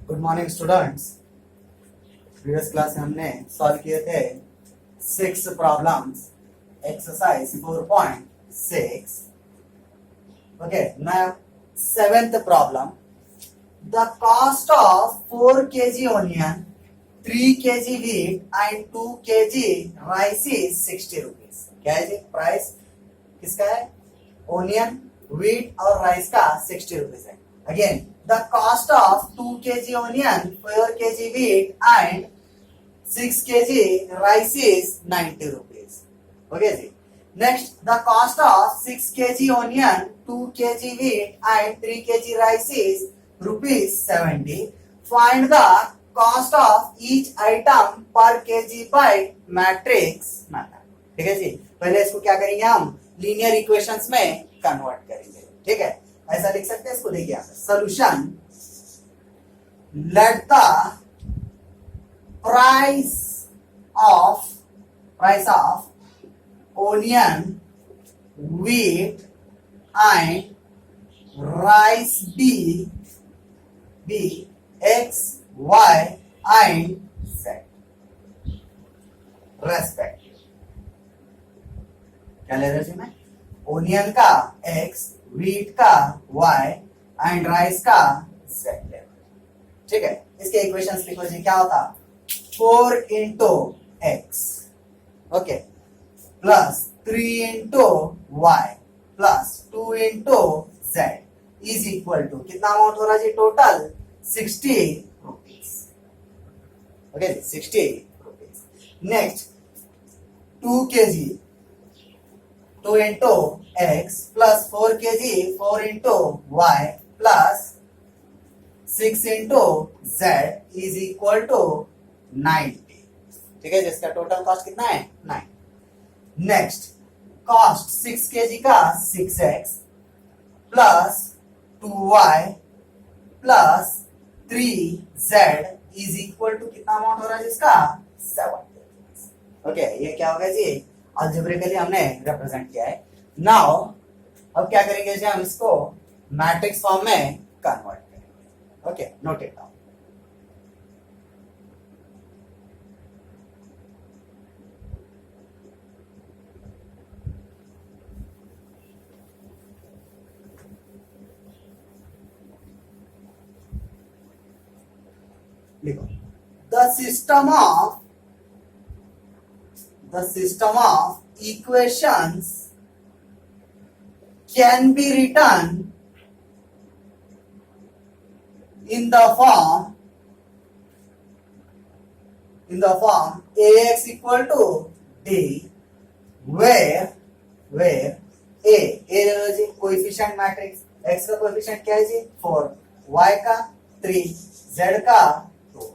Good morning students. Previous class में हमने solve किए थे 6 problems exercise 4.6। Okay, now 7th problem. The cost of 4 kg onion, 3 kg wheat and 2 kg rice is 60 rupees। क्या है जी? Price किसका है? Onion, wheat और राइस का 60 रुपीज है। Again the cost of 2 kg onion, 4 kg wheat and 6 kg rice is 90 rupees। Okay जी। Next, the cost of 6 kg onion, 2 kg wheat and 3 kg rice is rupees 70। Find the cost of each item per kg by matrix method। ठीक है जी। पहले इसको क्या करेंगे, हम linear equations में convert करेंगे। ठीक है, ऐसा लिख सकते हैं इसको। देखिए solution, let the price of onion, wheat and rice be x, y and z respective. क्या ले रहे मैं? ओनियन का x, व्हीट का y एंड राइस का z ले। ठीक है, इसके इक्वेशंस लिखो जी। क्या होता? 4 into x, okay, plus 3 into y plus 2 into z is equal to कितना अमाउंट हो रहा है जी? Total 60 rupees. Okay, 60 rupees. Next 2 kg, 2 into x plus 4 kg, 4 into y plus 6 into z is equal to 90। ठीक है, जिसका total cost कितना है? 9। नेक्स्ट कॉस्ट 6 kg का 6x plus 2y plus 3z is equal to कितना amount हो रहा है जिसका? 7। ओके, ये क्या होगा जी? अलजेब्रिकली हमने रिप्रेजेंट किया है। नाउ अब क्या करेंगे जी? हम इसको मैट्रिक्स फॉर्म में कन्वर्ट करेंगे। Okay, note it down. लिखो, the system of equations can be written in the form ax equal to d, where a coefficient matrix, x का कोएफिशिएंट क्या है जी? 4, y का 3, z का 2।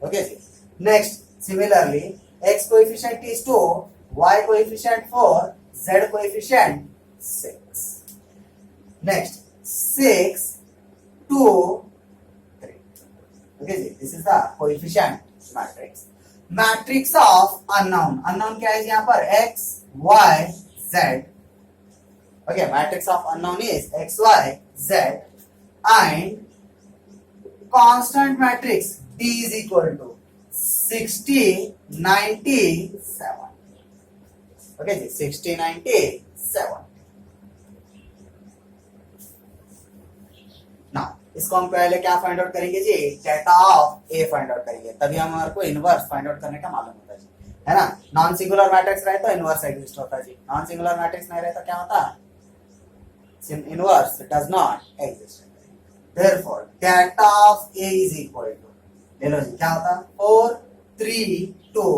ओके जी। Next similarly x coefficient is 2, y coefficient 4, z coefficient 6। Next 6, 2, 3। Okay, this is the coefficient matrix. Matrix of unknown क्या है यहाँ पर? x, y, z। Okay, matrix of unknown is x, y, z and constant matrix d is equal to 60, 97। Okay जी, 60, 97। इसको हम पहले क्या find out करेंगे जी? Data of A find out करेंगे, तभी हमारे को इनवर्स फाइंड आउट करने का मालूम होता है जी, है ना। नॉन सिंगुलर मैट्रिक्स रहे तो इनवर्स एग्जिस्ट होता है जी, नॉन सिंगुलर मैट्रिक्स नहीं रहे तो क्या होता? Inverse does not exist. Therefore data of A is equal to, ले लो जी, क्या होता? 4, 3, 2,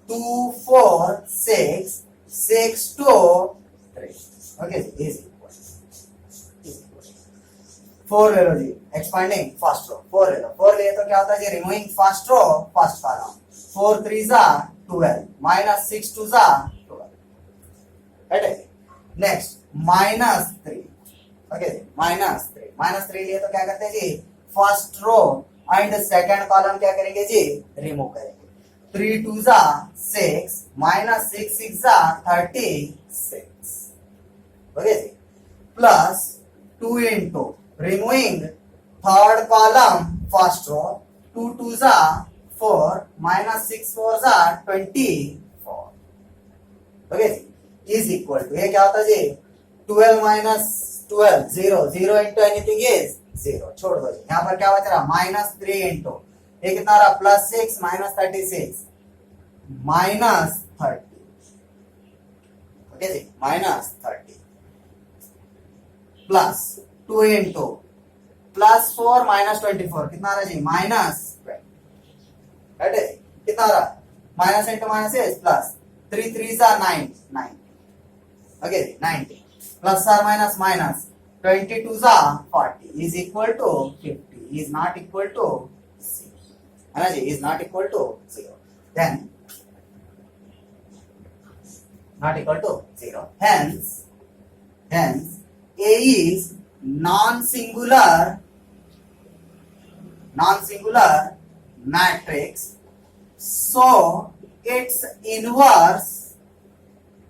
2, 4, 6, 6, 2, 3। ओके जी, इज 4 ले लो जी, एक्सपांडिंग फर्स्ट रो 4 ले लो। 4 ले तो क्या होता है जी? Removing first row first column. 4 3 जा 12 माइनस 6 2 जा 12। राइट है। नेक्स्ट -3। ओके, -3 लिए तो क्या करते हैं जी? First row and second column क्या करेंगे जी? रिमूव करेंगे। 3 2 जा 6 माइनस 6 6 जा 36। ओके जी, plus 2 into removing third column first row 2 2 जा 4 माइनस 6 4 जा 24 ओके इज इक्वल टू ये क्या होता है जी 12 माइनस 12 0 0 इंटू एनीथिंग इज 0 छोड़ दो जी यहाँ पर क्या बच रहा माइनस 3 इंटू ये कितना रहा प्लस 6 माइनस 36 माइनस 30 ओके जी minus 30 plus 2 into plus 4 minus 24 कितना रहा जी माइनस 20 राइट है कितना रहा minus into minus is plus 3 3 जा 9 9 okay 90 plus are minus minus 22 जा 40 is equal to 50 is not equal to 0 है ना जी is not equal to 0 then not equal to 0 hence A is non-singular matrix so its inverse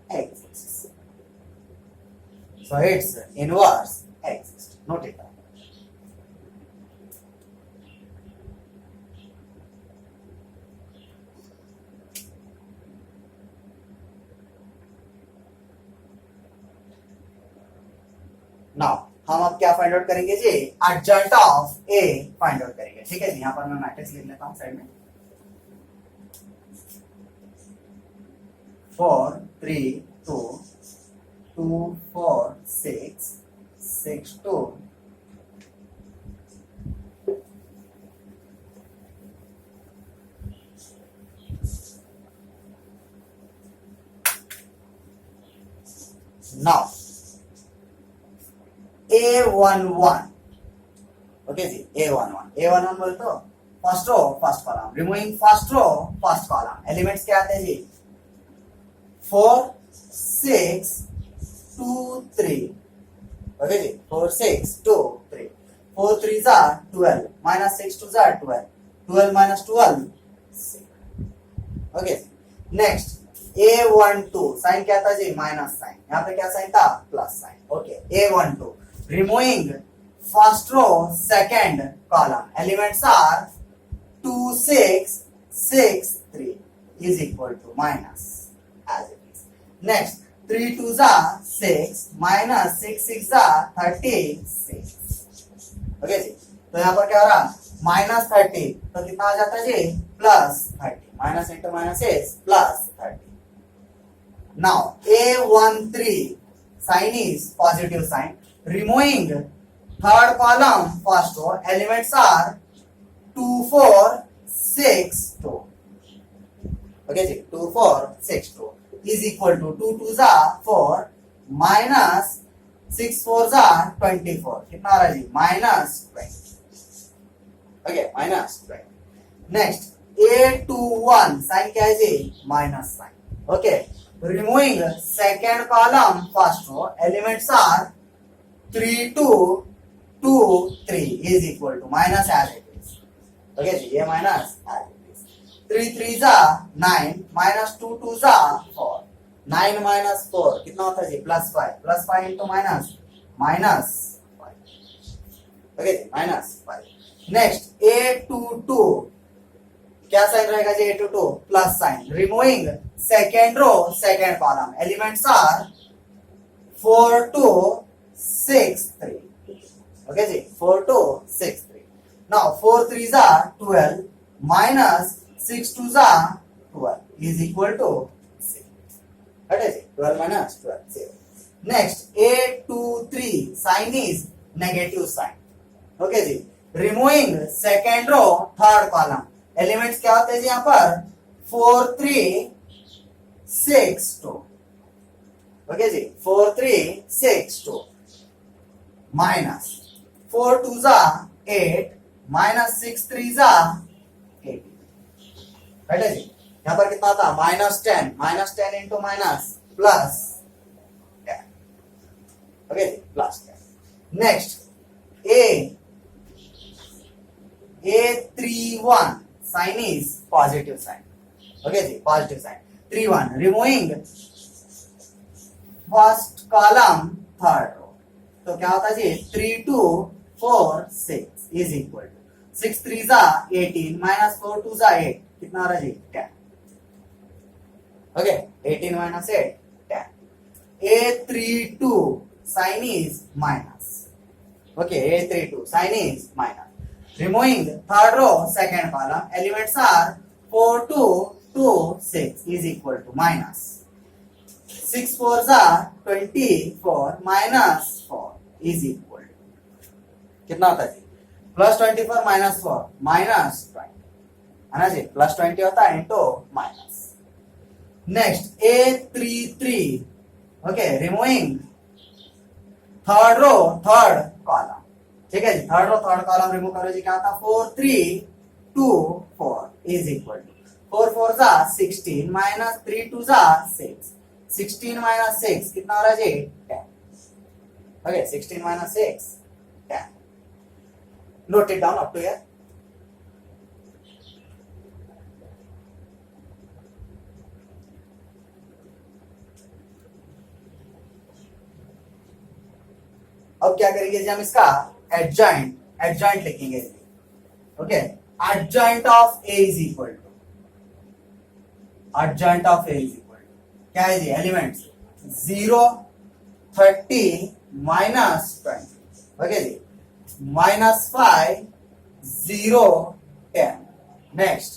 exists. So its inverse exists. Note it down. Now हम अब क्या find out करेंगे जी adjoint of A find out करेंगे ठीक है जी यहाँ पर मैं मैट्रिक्स लिख लेता हूँ साइड में 4 3 2 2 4 6 6 2 now A11 ओके जी A11 बोल तो first row first column removing first row first column elements क्या आते हैं जी 4 6 2 3 ओके जी 4 6 2 3 4 3 जा 12 माइनस 6 2 जा 12 12 minus 12 okay next A12 sign क्या था जी माइनस साइन यहाँ पे क्या साइन था plus sign okay A12 removing first row second column elements are 2 6 6 3 is equal to minus as it is next 3 2 जा 6 minus 6 6 जा 36 ओके जी तो यहाँ पर क्या हो रहा माइनस 30 तो कितना आ जाता है जी plus 30 minus into minus is plus 30 now A13 sign is positive sign removing third column first row elements are 2 4 6 2 okay ji 2 4 6 2 is equal to 2 2 जा 4 minus 6 4 जा 24 कितना आ रहा है जी minus 20 okay minus 20 next A21 sign क्या है जी minus sign okay removing second column first row elements are 3 2 2 3 is equal to minus as it is okay जी ये minus as it is 3 3 जा 9 minus 2 2 जा 4 9 minus 4 कितना होता है जी प्लस 5 into minus 5 okay जी minus 5 next A22 क्या sign रहेगा जी A22 plus sign removing second row second column elements are 4 2 6 3 okay जी 4 2 6 3 नाउ 4 3 जा 12 माइनस 6 2 जा 12 इज इक्वल टू 6 है जी 12 minus 12 0 next A23 sign is negative sign okay जी removing second row third column elements क्या होते हैं जी यहाँ पर 4 3 6 2 ओके जी 4 3 6 2 माइनस 4 2 जा 8 माइनस 6 3 जा 8 राइट है जी यहाँ पर कितना था minus 10 into minus plus 10 okay जी plus 10 next A31 sign is positive sign okay जी positive sign 3 1 removing first column third row तो क्या होता है जी 3 2 4 6 is equal to 6 3 जा 18 minus 4 2 जा 8 कितना आ रहा है जी 10. Okay, 18 minus 8 10. A32 sign is minus. Okay, A32 sign is minus. Removing third row second column, elements are 4 2 2 6 is equal to minus 6 4 जा 24 minus 4 is equal to कितना होता है जी प्लस 24 माइनस 4 माइनस 20 है ना जी प्लस 20 होता है into minus. Next A33 okay removing third row third column. ठीक है जी third row third column remove करो जी क्या आता 4 3 2 4 इज इक्वल टू 4 4 जा 16 माइनस 3 2 जा 6 16 माइनस 6 कितना हो रहा है जी 10. Okay 16 minus 6 10. Note it down up to here. अब क्या करेंगे जी हम इसका एडजॉइंट लिखेंगे. Okay adjoint of A is equal to क्या है जी एलिमेंट्स 0 30 माइनस 20. ओके जी -5 0 10. Next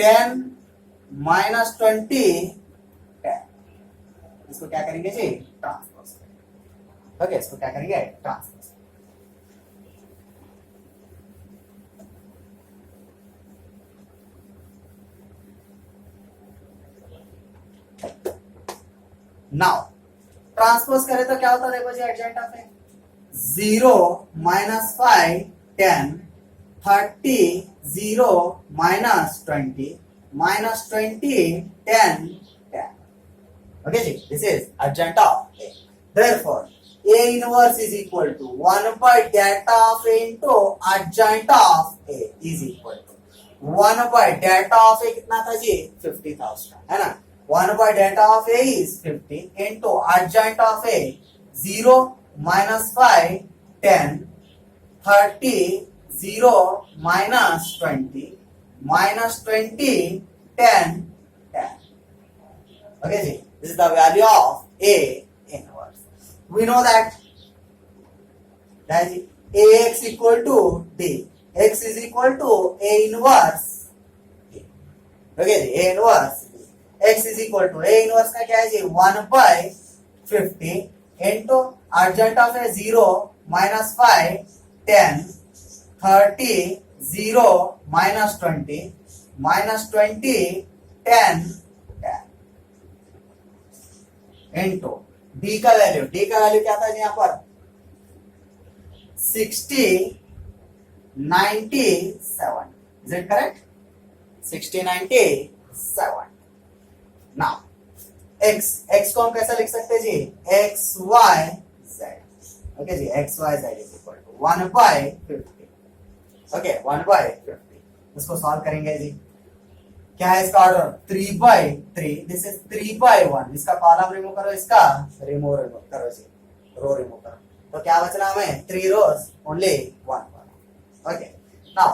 10 minus 20 10. इसको क्या करेंगे जी ट्रांसपोज. ओके इसको क्या करेंगे ट्रांसपोज. नाउ ट्रांसपोज करें तो क्या होता है देखो जी adjoint of A 0 -5 10 30 0 -20 -20 10 10. Okay ji this is adjoint of A. Therefore A inverse is equal to 1 by delta of A into adjoint of A is equal to 1 by delta of A कितना था जी 50,000 है ना. 1 by delta of A is 50 into adjoint of A 0 -5 10 30 0 -20 -20 10 10. Okay ji this is the value of A inverse. We know that is Ax equal to D. X is equal to A inverse D. Okay ji A inverse D. X is equal to A inverse का क्या है जी 1 by 50 into adjoint of A 0 -5 10 30 0 -20 -20 10 10 into D का value क्या था जी यहाँ पर 60 97. Is it correct? 60 97. Now x को हम कैसा लिख सकते हैं जी x y z. ओके जी x y z is equal to 1 by 50. Okay 1 by 50. इसको सॉल्व करेंगे जी क्या है इसका order 3 by 3. This is 3 by 1. इसका कॉलम रिमूव करो इसका रिमूव करो जी रो रिमूव करो तो क्या बचना हमें 3 rows only 1 column. Okay now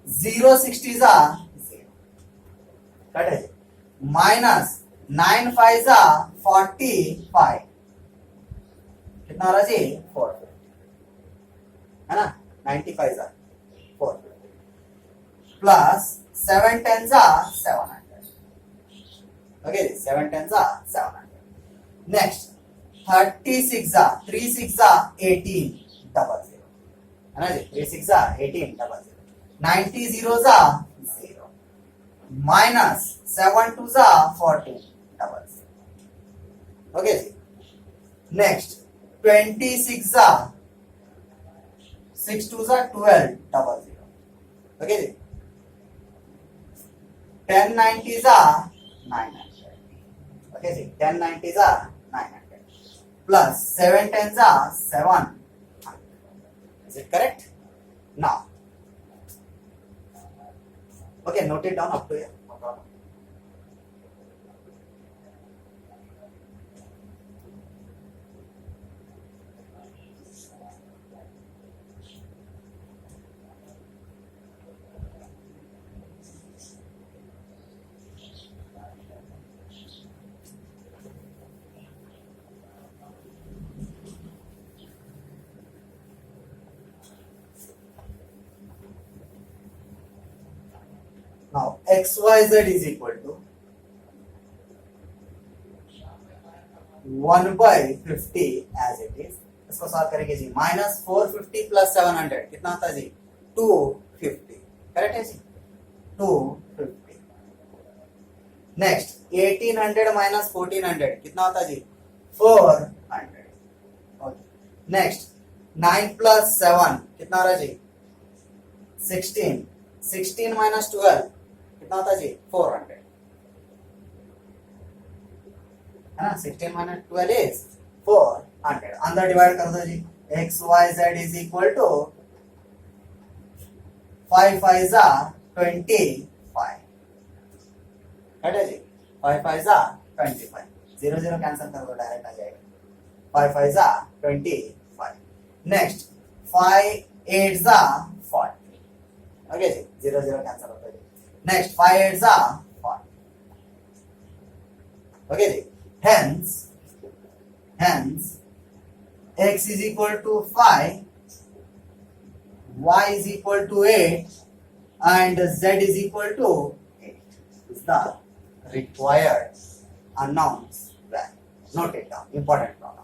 0 60 जा 0 कट है जी माइनस 9 5 जा 45 कितना हो रहा जी 450 है ना 95 जा 450 प्लस 7 10 जा 700. ओके 7 10 जा 700. नेक्स्ट 36 जा 3 6 जा 18 डबल 0 है ना जी 3 6 जा 18 डबल 0. 90 0 जा 0 माइनस 7 2 जा 14 डबल 0. ओके जी नेक्स्ट 26 जा 6 2 जा 12 डबल 0. ओके जी 10 90 जा 900. ओके जी 10 90 जा 900 प्लस 7 10 जा 700. Is it correct? Now okay note it down up to here. No problem. Now xyz is equal to 1/50 as it is. इसको सॉल्व करेंगे जी. -450 + 700 कितना होता है जी? 250. करेक्ट है जी? 250. नेक्स्ट 1800 - 1400 कितना होता है जी? 400. ओके. नेक्स्ट 9 + 7 कितना हो रहा है जी? 16. 16 - 12 कितना होता है जी? 400. है ना? 16 - 12 इज 400. अंदर डिवाइड कर दो जी. XYZ is equal to 5 5s are 25. right है जी? 5 5s are 25. 0 0 कैंसिल कर दो, डायरेक्ट आ जाएगा. 5 5s are 25. Next 5 8s are 40. Okay जी? 0 0 कैंसिल होता है. Next 5 8s are 40. ओके जी? Hence x is equal to 5, y is equal to 8, and z is equal to 8. Is the required unknowns value. Note it down. Important problem.